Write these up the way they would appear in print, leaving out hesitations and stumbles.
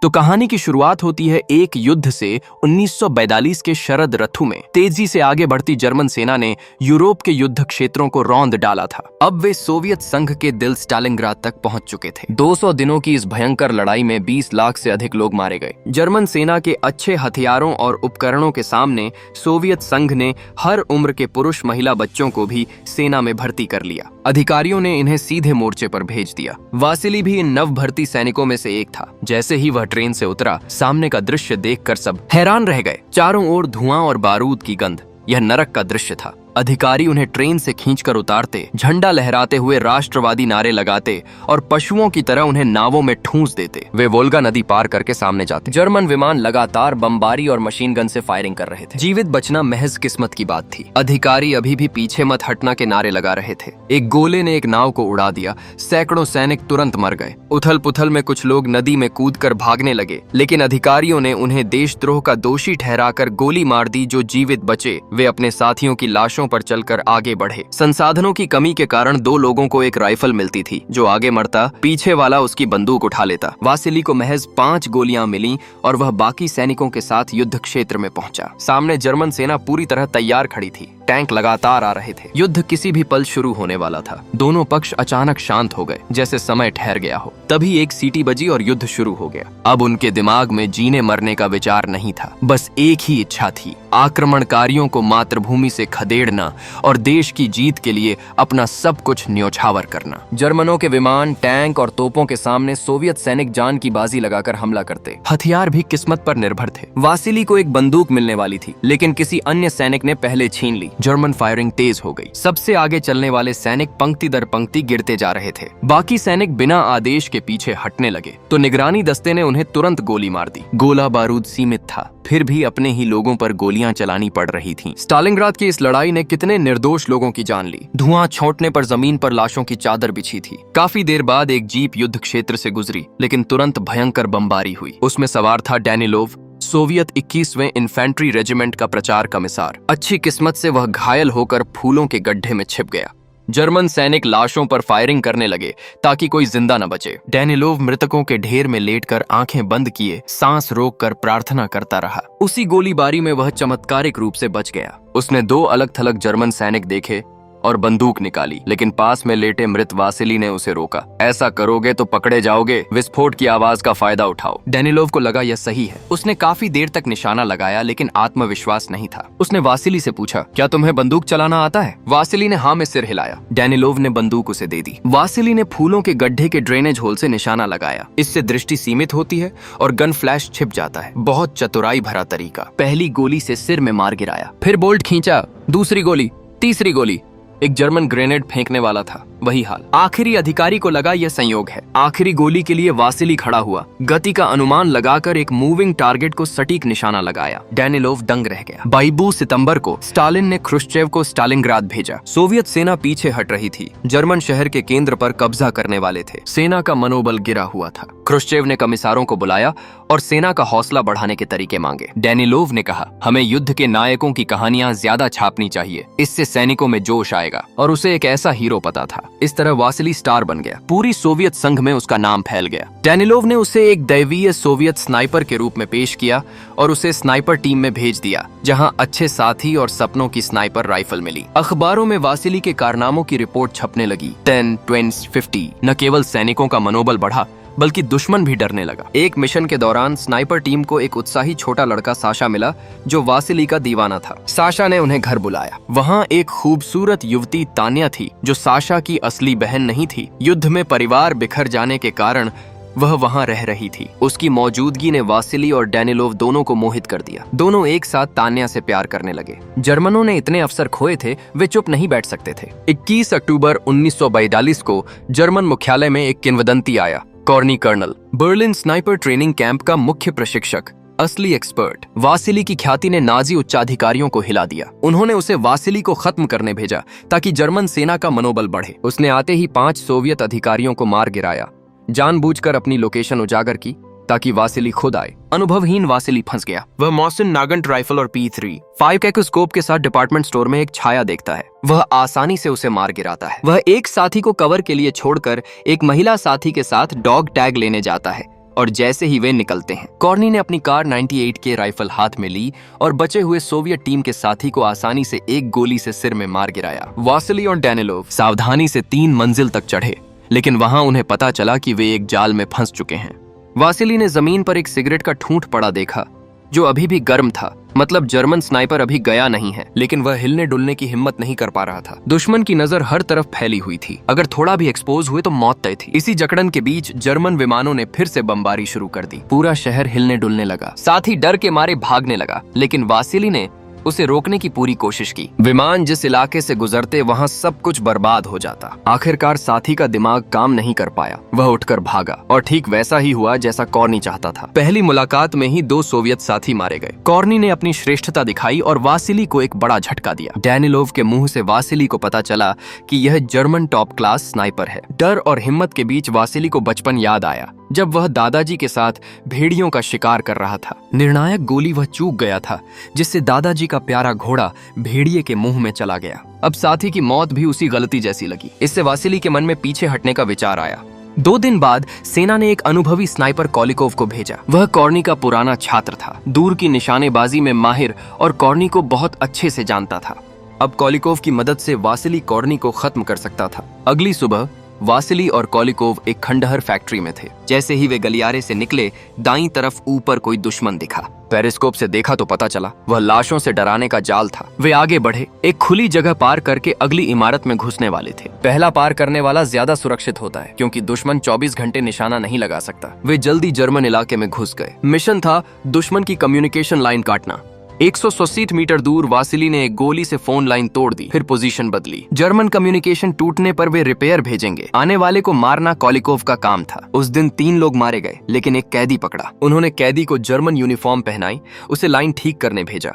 तो कहानी की शुरुआत होती है एक युद्ध से 1942 के शरद ऋतु में। तेजी से आगे बढ़ती जर्मन सेना ने यूरोप के युद्ध क्षेत्रों को रौंद डाला था। अब वे सोवियत संघ के दिल स्टालिनग्राद तक पहुंच चुके थे। 200 दिनों की इस भयंकर लड़ाई में 20 लाख से अधिक लोग मारे गए। जर्मन सेना के अच्छे हथियारों और उपकरणों के सामने सोवियत संघ ने हर उम्र के पुरुष महिला बच्चों को भी सेना में भर्ती कर लिया। अधिकारियों ने इन्हें सीधे मोर्चे पर भेज दिया। वासिली भी इन नव भर्ती सैनिकों में से एक था। जैसे ही वह ट्रेन से उतरा, सामने का दृश्य देखकर सब हैरान रह गए। चारों ओर धुआं और बारूद की गंध, यह नरक का दृश्य था। अधिकारी उन्हें ट्रेन से खींचकर उतारते, झंडा लहराते हुए राष्ट्रवादी नारे लगाते और पशुओं की तरह उन्हें नावों में ठूंस देते। वे वोल्गा नदी पार करके सामने जाते। जर्मन विमान लगातार बमबारी और मशीन गन से फायरिंग कर रहे थे। जीवित बचना महज किस्मत की बात थी। अधिकारी अभी भी पीछे मत हटना के नारे लगा रहे थे। एक गोले ने एक नाव को उड़ा दिया। सैकड़ों सैनिक तुरंत मर गए। उथल पुथल में कुछ लोग नदी में कूदकर भागने लगे, लेकिन अधिकारियों ने उन्हें देशद्रोह का दोषी ठहराकर गोली मार दी। जो जीवित बचे वे अपने साथियों की लाशों पर चलकर आगे बढ़े। संसाधनों की कमी के कारण 2 लोगों को एक राइफल मिलती थी। जो आगे बढ़ता, पीछे वाला उसकी बंदूक उठा लेता। वासिली को महज 5 गोलियां मिली और वह बाकी सैनिकों के साथ युद्ध क्षेत्र में पहुंचा। सामने जर्मन सेना पूरी तरह तैयार खड़ी थी। टैंक लगातार आ रहे थे। युद्ध किसी भी पल शुरू होने वाला था। दोनों पक्ष अचानक शांत हो गए, जैसे समय ठहर गया हो। तभी एक सीटी बजी और युद्ध शुरू हो गया। अब उनके दिमाग में जीने मरने का विचार नहीं था, बस एक ही इच्छा थी, आक्रमणकारियों को मातृभूमि से खदेड़ना और देश की जीत के लिए अपना सब कुछ न्योछावर करना। जर्मनों के विमान, टैंक और तोपों के सामने सोवियत सैनिक जान की बाजी लगाकर हमला करते। हथियार भी किस्मत पर निर्भर थे। वासिली को एक बंदूक मिलने वाली थी, लेकिन किसी अन्य सैनिक ने पहले छीन ली। जर्मन फायरिंग तेज हो गई। सबसे आगे चलने वाले सैनिक पंक्ति दर पंक्ति गिरते जा रहे थे। बाकी सैनिक बिना आदेश के पीछे हटने लगे, तो निगरानी दस्ते ने उन्हें तुरंत गोली मार दी। गोला बारूद सीमित था, फिर भी अपने ही लोगों पर गोलियां चलानी पड़ रही थीं। स्टालिनग्राद की इस लड़ाई ने कितने निर्दोष लोगों की जान ली। धुआं छोड़ने पर जमीन पर लाशों की चादर बिछी थी। काफी देर बाद एक जीप युद्ध क्षेत्र से गुजरी, लेकिन तुरंत भयंकर बमबारी हुई। उसमें सवार था डैनिलोव, सोवियत 21वें इन्फेंट्री रेजिमेंट का प्रचार कमिश्नर। अच्छी किस्मत से वह घायल होकर फूलों के गड्ढे में छिप गया। जर्मन सैनिक लाशों पर फायरिंग करने लगे ताकि कोई जिंदा न बचे। डैनिलोव मृतकों के ढेर में लेटकर आंखें बंद किए सांस रोककर प्रार्थना करता रहा। उसी गोलीबारी में वह चमत्कारिक रूप से बच गया। उसने 2 अलग-थलग जर्मन सैनिक देखे और बंदूक निकाली, लेकिन पास में लेटे मृत वासिली ने उसे रोका। ऐसा करोगे तो पकड़े जाओगे, विस्फोट की आवाज का फायदा उठाओ। डैनिलोव को लगा यह सही है। उसने काफी देर तक निशाना लगाया, लेकिन आत्मविश्वास नहीं था। उसने वासिली से पूछा, क्या तुम्हें बंदूक चलाना आता है? वासिली ने हाँ में सिर हिलाया। डैनिलोव ने बंदूक उसे दे दी। वासिली ने फूलों के गड्ढे के ड्रेनेज होल से निशाना लगाया। इससे दृष्टि सीमित होती है और गन फ्लैश छिप जाता है। बहुत चतुराई भरा तरीका। पहली गोली से सिर में मार गिराया, फिर बोल्ट खींचा, दूसरी गोली, तीसरी गोली। एक जर्मन ग्रेनेड फेंकने वाला था, वही हाल। आखिरी अधिकारी को लगा यह संयोग है। आखिरी गोली के लिए वासिली खड़ा हुआ, गति का अनुमान लगाकर एक मूविंग टारगेट को सटीक निशाना लगाया। डैनिलोव दंग रह गया। 22 सितंबर को स्टालिन ने ख्रुश्चेव को स्टालिनग्राद भेजा। सोवियत सेना पीछे हट रही थी। जर्मन शहर के केंद्र पर कब्जा करने वाले थे। सेना का मनोबल गिरा हुआ था। ख्रुश्चेव ने कमिश्नरों को बुलाया और सेना का हौसला बढ़ाने के तरीके मांगे। डैनिलोव ने कहा, हमें युद्ध के नायकों की कहानियां ज्यादा छापनी चाहिए, इससे सैनिकों में जोश आएगा। और उसे एक ऐसा हीरो पता था। इस तरह वासिली स्टार बन गया। पूरी सोवियत संघ में उसका नाम फैल गया। डैनिलोव ने उसे एक दैवीय सोवियत स्नाइपर के रूप में पेश किया और उसे स्नाइपर टीम में भेज दिया, जहां अच्छे साथी और सपनों की स्नाइपर राइफल मिली। अखबारों में वासिली के कारनामों की रिपोर्ट छपने लगी। 10, 20, 50। न केवल सैनिकों का मनोबल बढ़ा, बल्कि दुश्मन भी डरने लगा। एक मिशन के दौरान स्नाइपर टीम को एक उत्साही छोटा लड़का साशा मिला, जो वासिली का दीवाना था। साशा ने उन्हें घर बुलाया। वहाँ एक खूबसूरत युवती तान्या थी, जो साशा की असली बहन नहीं थी। युद्ध में परिवार बिखर जाने के कारण वह वहाँ रह रही थी। उसकी मौजूदगी ने वासिली और डैनिलोव दोनों को मोहित कर दिया। दोनों एक साथ तान्या से प्यार करने लगे। जर्मनों ने इतने अवसर खोए थे, वे चुप नहीं बैठ सकते थे। 21 अक्टूबर 1942 को जर्मन मुख्यालय में एक किंवदंती आया। कॉर्नी colonel, Berlin sniper training camp का मुख्य प्रशिक्षक, असली एक्सपर्ट। वासिली की ख्याति ने नाजी उच्चाधिकारियों को हिला दिया। उन्होंने उसे वासिली को खत्म करने भेजा ताकि जर्मन सेना का मनोबल बढ़े। उसने आते ही 5 सोवियत अधिकारियों को मार गिराया। जानबूझकर अपनी लोकेशन उजागर की ताकि वासिली खुद आए। अनुभवहीन वासिली फंस गया। वह मॉसिन नागंट राइफल और P3 5 कैकोस्कोप के साथ डिपार्टमेंट स्टोर में एक छाया देखता है। वह आसानी से उसे मार गिराता है। वह एक साथी को कवर के लिए छोड़कर एक महिला साथी के साथ डॉग टैग लेने जाता है और जैसे ही वे निकलते हैं, कॉर्नी ने अपनी कार 98 के राइफल हाथ में ली और बचे हुए सोवियत टीम के साथी को आसानी से एक गोली से सिर में मार गिराया। वासिली और डैनिलोव सावधानी से 3 मंजिल तक चढ़े, लेकिन वहां उन्हें पता चला कि वे एक जाल में फंस चुके हैं। वासिली ने जमीन पर एक सिगरेट का ठूंठ पड़ा देखा, जो अभी भी गर्म था। मतलब जर्मन स्नाइपर अभी गया नहीं है, लेकिन वह हिलने डुलने की हिम्मत नहीं कर पा रहा था। दुश्मन की नजर हर तरफ फैली हुई थी, अगर थोड़ा भी एक्सपोज हुए तो मौत तय थी। इसी जकड़न के बीच जर्मन विमानों ने फिर से बमबारी शुरू कर दी। पूरा शहर हिलने डुलने लगा, साथ ही डर के मारे भागने लगा, लेकिन वासिली ने उसे रोकने की पूरी कोशिश की। विमान जिस इलाके से गुजरते वहां सब कुछ बर्बाद हो जाता। आखिरकार साथी का दिमाग काम नहीं कर पाया, वह उठकर भागा और ठीक वैसा ही हुआ जैसा कॉर्नी चाहता था। पहली मुलाकात में ही 2 सोवियत साथी मारे गए। कॉर्नी ने अपनी श्रेष्ठता दिखाई और वासिली को एक बड़ा झटका दिया। डैनिलोव के मुंह से वासिली को पता चला कि यह जर्मन टॉप क्लास स्नाइपर है। डर और हिम्मत के बीच वासिली को बचपन याद आया, जब वह दादाजी के साथ भेड़ियों का शिकार कर रहा था। निर्णायक गोली वह चूक गया था, जिससे दादाजी का प्यारा घोड़ा भेड़िए के मुंह में चला गया। अब साथी की मौत भी उसी गलती जैसी लगी। इससे वासिली के मन में पीछे हटने का विचार आया। 2 दिन बाद सेना ने एक अनुभवी स्नाइपर कोलिकोव को भेजा। वह कॉर्नी का पुराना छात्र था, दूर की निशानेबाजी में माहिर और कॉर्नी को बहुत अच्छे से जानता था। अब कोलिकोव की मदद से वासिली कॉर्नी को खत्म कर सकता था। अगली सुबह वासिली और कोलिकोव एक खंडहर फैक्ट्री में थे। जैसे ही वे गलियारे से निकले, दाईं तरफ ऊपर कोई दुश्मन दिखा। पेरिस्कोप से देखा तो पता चला वह लाशों से डराने का जाल था। वे आगे बढ़े, एक खुली जगह पार करके अगली इमारत में घुसने वाले थे। पहला पार करने वाला ज्यादा सुरक्षित होता है, क्योंकि दुश्मन 24 घंटे निशाना नहीं लगा सकता। वे जल्दी जर्मन इलाके में घुस गए। मिशन था दुश्मन की कम्युनिकेशन लाइन काटना। 180 मीटर दूर वासिली ने एक गोली से फोन लाइन तोड़ दी, फिर पोजीशन बदली। जर्मन कम्युनिकेशन टूटने पर वे रिपेयर भेजेंगे। आने वाले को मारना कोलिकोव का काम था। उस दिन 3 लोग मारे गए, लेकिन एक कैदी पकड़ा। उन्होंने कैदी को जर्मन यूनिफॉर्म पहनाई, उसे लाइन ठीक करने भेजा।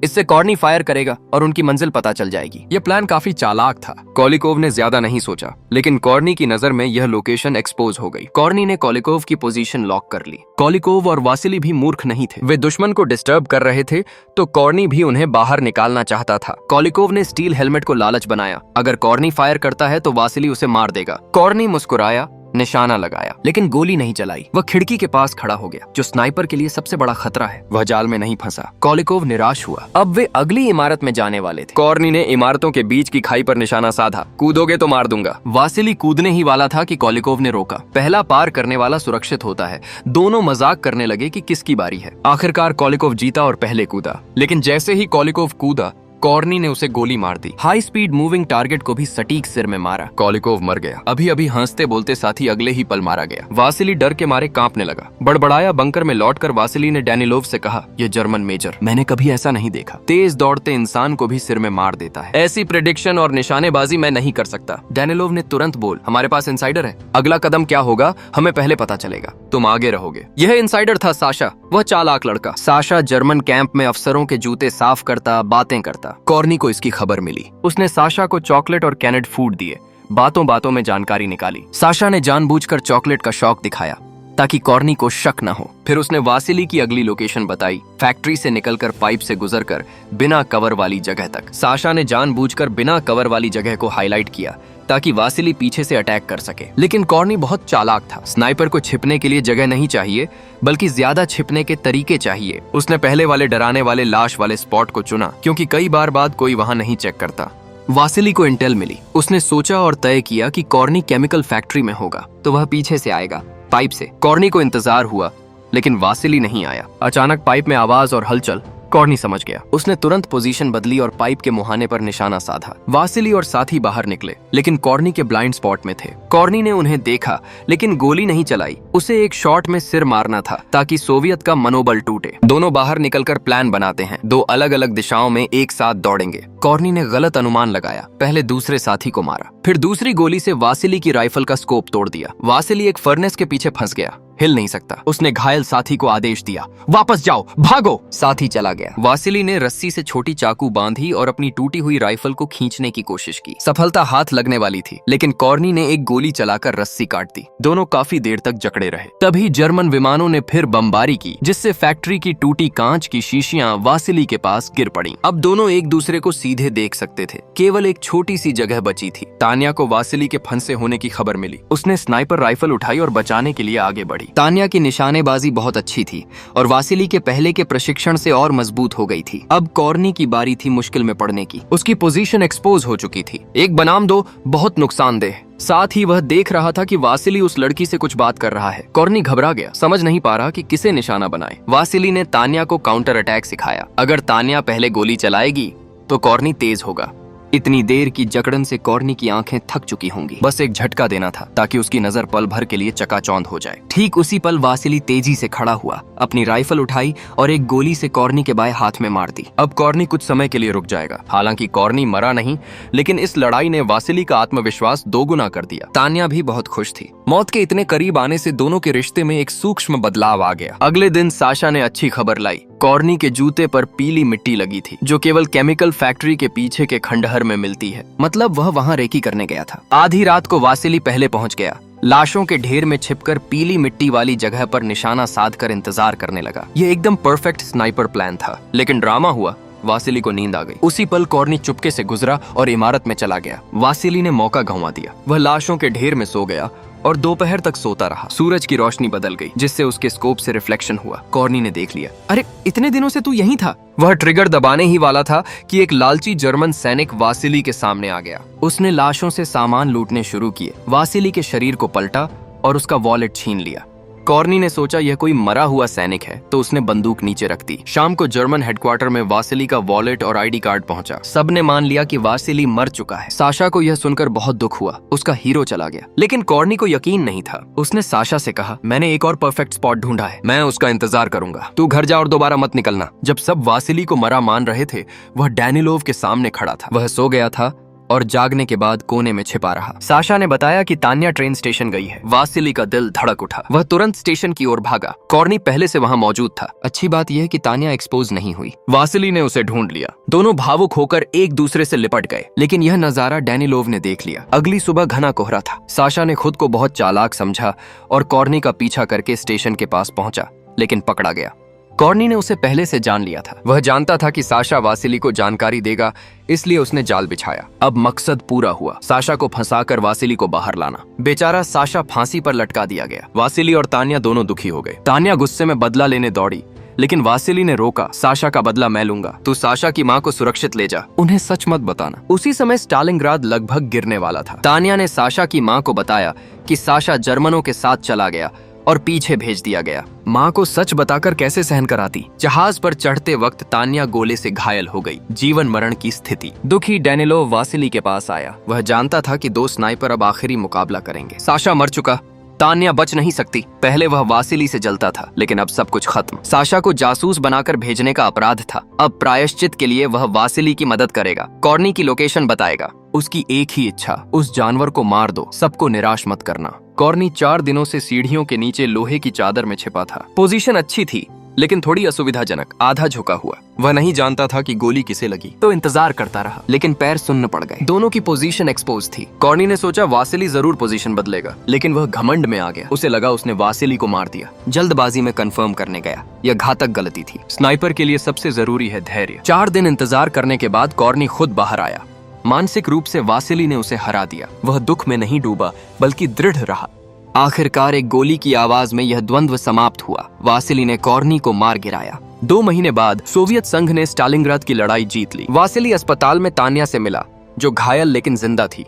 इससे कॉर्नी फायर करेगा और उनकी मंजिल पता चल जाएगी। यह प्लान काफी चालाक था। कोलिकोव ने ज्यादा नहीं सोचा, लेकिन कॉर्नी की नजर में यह लोकेशन एक्सपोज हो गई। कॉर्नी ने कोलिकोव की पोजीशन लॉक कर ली। कोलिकोव और वासिली भी मूर्ख नहीं थे। वे दुश्मन को डिस्टर्ब कर रहे थे, तो कॉर्नी भी उन्हें बाहर निकालना चाहता था। कोलिकोव ने स्टील हेलमेट को लालच बनाया। अगर कॉर्नी फायर करता है तो वासिली उसे मार देगा। कॉर्नी मुस्कुराया, निशाना लगाया, लेकिन गोली नहीं चलाई। वह खिड़की के पास खड़ा हो गया, जो स्नाइपर के लिए सबसे बड़ा खतरा है। वह जाल में नहीं फंसा। कोलिकोव निराश हुआ। अब वे अगली इमारत में जाने वाले थे। कॉर्नी ने इमारतों के बीच की खाई पर निशाना साधा। कूदोगे तो मार दूंगा। वासिली कूदने ही वाला था कि कोलिकोव ने रोका। पहला पार करने वाला सुरक्षित होता है। दोनों मजाक करने लगे कि किसकी बारी है। आखिरकार कोलिकोव जीता और पहले कूदा, लेकिन जैसे ही कोलिकोव कूदा, कॉर्नी ने उसे गोली मार दी। हाई स्पीड मूविंग टारगेट को भी सटीक सिर में मारा। कोलिकोव मर गया। अभी अभी हंसते बोलते साथी अगले ही पल मारा गया। वासिली डर के मारे कांपने लगा। बड़बड़ाया बंकर में लौटकर वासिली ने डैनिलोव से कहा, ये जर्मन मेजर, मैंने कभी ऐसा नहीं देखा। तेज दौड़ते इंसान को भी सिर में मार देता है। ऐसी प्रेडिक्शन और निशानेबाजी मैं नहीं कर सकता। डैनिलोव ने तुरंत बोल, हमारे पास इंसाइडर है। अगला कदम क्या होगा हमें पहले पता चलेगा, तुम आगे रहोगे। यह इंसाइडर था साशा, वह चालाक लड़का। साशा जर्मन कैंप में अफसरों के जूते साफ करता, बातें करता। कॉर्नी को इसकी खबर मिली। उसने साशा को चॉकलेट और कैनेड फूड दिए। बातों बातों में जानकारी निकाली। साशा ने जानबूझकर चॉकलेट का शौक दिखाया ताकि कॉर्नी को शक न हो। फिर उसने वासिली की अगली लोकेशन बताई, फैक्ट्री से निकलकर पाइप से गुजरकर बिना कवर वाली जगह तक। साशा ने जानबूझकर बिना कवर वाली जगह को हाईलाइट किया ताकि वासिली पीछे से अटैक कर सके। लेकिन कॉर्नी बहुत चालाक था। स्नाइपर को छिपने के लिए जगह नहीं चाहिए, बल्कि ज्यादा छिपने के तरीके चाहिए। उसने पहले वाले डराने वाले लाश वाले स्पॉट को चुना, क्योंकि कई बार बाद कोई वहां नहीं चेक करता। वासिली को इंटेल मिली। उसने सोचा और तय किया कि कॉर्नी केमिकल फैक्ट्री में होगा, तो वह पीछे से आएगा, पाइप से। कॉर्नी को इंतजार हुआ, लेकिन वासिली नहीं आया। अचानक पाइप में आवाज और हलचल। कॉर्नी समझ गया। उसने तुरंत पोजीशन बदली और पाइप के मुहाने पर निशाना साधा। वासिली और साथी बाहर निकले, लेकिन कॉर्नी के ब्लाइंड स्पॉट में थे। कॉर्नी ने उन्हें देखा, लेकिन गोली नहीं चलाई। उसे एक शॉट में सिर मारना था ताकि सोवियत का मनोबल टूटे। दोनों बाहर निकलकर प्लान बनाते हैं। 2 अलग अलग दिशाओं में एक साथ दौड़ेंगे। कॉर्नी ने गलत अनुमान लगाया। पहले दूसरे साथी को मारा, फिर दूसरी गोली से वासिली की राइफल का स्कोप तोड़ दिया। वासिली एक फर्नेस के पीछे फंस गया, हिल नहीं सकता। उसने घायल साथी को आदेश दिया, वापस जाओ, भागो। साथी चला गया। वासिली ने रस्सी से छोटी चाकू बांधी और अपनी टूटी हुई राइफल को खींचने की कोशिश की। सफलता हाथ लगने वाली थी, लेकिन कॉर्नी ने एक गोली चलाकर रस्सी काट दी। दोनों काफी देर तक जकड़े रहे। तभी जर्मन विमानों ने फिर बमबारी की, जिससे फैक्ट्री की टूटी कांच की शीशियां वासिली के पास गिर पड़ी। अब दोनों एक दूसरे को सीधे देख सकते थे। केवल एक छोटी सी जगह बची थी। तान्या को वासिली के फंसे होने की खबर मिली। उसने स्नाइपर राइफल उठाई और बचाने के लिए आगे बढ़ी। गई। तान्या की निशानेबाजी बहुत अच्छी थी और वासिली के पहले के प्रशिक्षण से और मजबूत हो गई थी। अब कॉर्नी की बारी थी मुश्किल में पड़ने की। उसकी पोजीशन एक्सपोज हो चुकी थी, एक बनाम दो बहुत नुकसानदेह। साथ ही वह देख रहा था कि वासिली उस लड़की से कुछ बात कर रहा है। कॉर्नी घबरा गया, समझ नहीं पा रहा कि किसे निशाना बनाए। वासिली ने तान्या को काउंटर अटैक सिखाया। अगर तान्या पहले गोली चलाएगी तो कॉर्नी तेज होगा। इतनी देर की जकड़न से कॉर्नी की आंखें थक चुकी होंगी। बस एक झटका देना था ताकि उसकी नजर पल भर के लिए चकाचौंध हो जाए। ठीक उसी पल वासिली तेजी से खड़ा हुआ, अपनी राइफल उठाई और एक गोली से कॉर्नी के बाएं हाथ में मार दी। अब कॉर्नी कुछ समय के लिए रुक जाएगा। हालांकि कॉर्नी मरा नहीं, लेकिन इस लड़ाई ने वासिली का आत्मविश्वास दोगुना कर दिया। तान्या भी बहुत खुश थी। मौत के इतने करीब आने से दोनों के रिश्ते में एक सूक्ष्म बदलाव आ गया। अगले दिन साशा ने अच्छी खबर लाई। कॉर्नी के जूते पर पीली मिट्टी लगी थी, जो केवल केमिकल फैक्ट्री के पीछे के खंडहर में मिलती है। मतलब वह वहां रेकी करने गया था। आधी रात को वासिली पहले पहुंच गया। लाशों के ढेर में छिपकर पीली मिट्टी वाली जगह पर निशाना साधकर इंतजार करने लगा। यह एकदम परफेक्ट स्नाइपर प्लान था, लेकिन ड्रामा हुआ। वासिली को नींद आ गई। उसी पल कॉर्नी चुपके से गुजरा और इमारत में चला गया। वासिली ने मौका गंवा दिया। वह लाशों के ढेर में सो गया और दोपहर तक सोता रहा। सूरज की रोशनी बदल गई, जिससे उसके स्कोप से रिफ्लेक्शन हुआ। कॉर्नी ने देख लिया। अरे, इतने दिनों से तू यहीं था। वह ट्रिगर दबाने ही वाला था कि एक लालची जर्मन सैनिक वासिली के सामने आ गया। उसने लाशों से सामान लूटने शुरू किए। वासिली के शरीर को पलटा और उसका वॉलेट छीन लिया। कॉर्नी ने सोचा यह कोई मरा हुआ सैनिक है, तो उसने बंदूक नीचे रख दी। शाम को जर्मन हेडक्वार्टर में वासिली का वॉलेट और आईडी कार्ड पहुंचा। सबने मान लिया कि वासिली मर चुका है। साशा को यह सुनकर बहुत दुख हुआ। उसका हीरो चला गया। लेकिन कॉर्नी को यकीन नहीं था। उसने साशा से कहा, मैंने एक और परफेक्ट स्पॉट ढूंढा है, मैं उसका इंतजार करूंगा। तू घर जा और दोबारा मत निकलना। जब सब वासिली को मरा मान रहे थे, वह डैनिलोव के सामने खड़ा था। वह सो गया था और जागने के बाद कोने में छिपा रहा। साशा ने बताया कि तान्या ट्रेन स्टेशन गई है। वासिली का दिल धड़क उठा। वह तुरंत स्टेशन की ओर भागा। कॉर्नी पहले से वहां मौजूद था। अच्छी बात यह कि तान्या एक्सपोज नहीं हुई। वासिली ने उसे ढूंढ लिया। दोनों भावुक होकर एक दूसरे से लिपट गए। लेकिन यह नजारा डैनिलोव ने देख लिया। अगली सुबह घना कोहरा था। साशा ने खुद को बहुत चालाक समझा और कॉर्नी का पीछा करके स्टेशन के पास पहुंचा, लेकिन पकड़ा गया। कॉर्नी ने उसे पहले से जान लिया था। वह जानता था कि साशा वासिली को जानकारी देगा, इसलिए उसने जाल बिछाया। अब मकसद पूरा हुआ, साशा को फंसाकर वासिली को बाहर लाना। बेचारा साशा फांसी पर लटका दिया गया। वासिली और तान्या दोनों दुखी हो गए। तान्या गुस्से में बदला लेने दौड़ी, लेकिन वासिली ने रोका। साशा का बदला मैं लूंगा, तू साशा की माँ को सुरक्षित ले जा, उन्हें सच मत बताना। उसी समय स्टालिनग्राद लगभग गिरने वाला था। तान्या ने साशा की माँ को बताया कि साशा जर्मनों के साथ चला गया और पीछे भेज दिया गया। माँ को सच बताकर कैसे सहन कराती। जहाज पर चढ़ते वक्त तान्या गोले से घायल हो गई। जीवन मरण की स्थिति। दुखी डैनिलोव वासिली के पास आया। वह जानता था कि दो स्नाइपर अब आखिरी मुकाबला करेंगे। साशा मर चुका, तान्या बच नहीं सकती। पहले वह वासिली से जलता था, लेकिन अब सब कुछ खत्म। साशा को जासूस बनाकर भेजने का अपराध था। अब प्रायश्चित के लिए वह वासिली की मदद करेगा। कॉर्नी की लोकेशन बताएगा। उसकी एक ही इच्छा, उस जानवर को मार दो, सबको निराश मत करना। कॉर्नी 4 दिनों से सीढ़ियों के नीचे लोहे की चादर में छिपा था। पोजीशन अच्छी थी, लेकिन थोड़ी असुविधाजनक, आधा झुका हुआ। वह नहीं जानता था कि गोली किसे लगी, तो इंतजार करता रहा, लेकिन पैर सुन्न पड़ गए। दोनों की पोजीशन एक्सपोज थी। कॉर्नी ने सोचा वासिली जरूर पोजीशन बदलेगा, लेकिन वह घमंड में आ गया। उसे लगा उसने वासिली को मार दिया। जल्दबाजी में कंफर्म करने गया। यह घातक गलती थी। स्नाइपर के लिए सबसे जरूरी है धैर्य। 4 दिन इंतजार करने के बाद कॉर्नी खुद बाहर आया। मानसिक रूप से वासिली ने उसे हरा दिया। वह दुख में नहीं डूबा, बल्कि दृढ़ रहा। आखिरकार एक गोली की आवाज में यह द्वंद्व समाप्त हुआ। वासिली ने कॉर्नी को मार गिराया। 2 महीने बाद सोवियत संघ ने स्टालिनग्राद की लड़ाई जीत ली। वासिली अस्पताल में तान्या से मिला, जो घायल लेकिन जिंदा थी।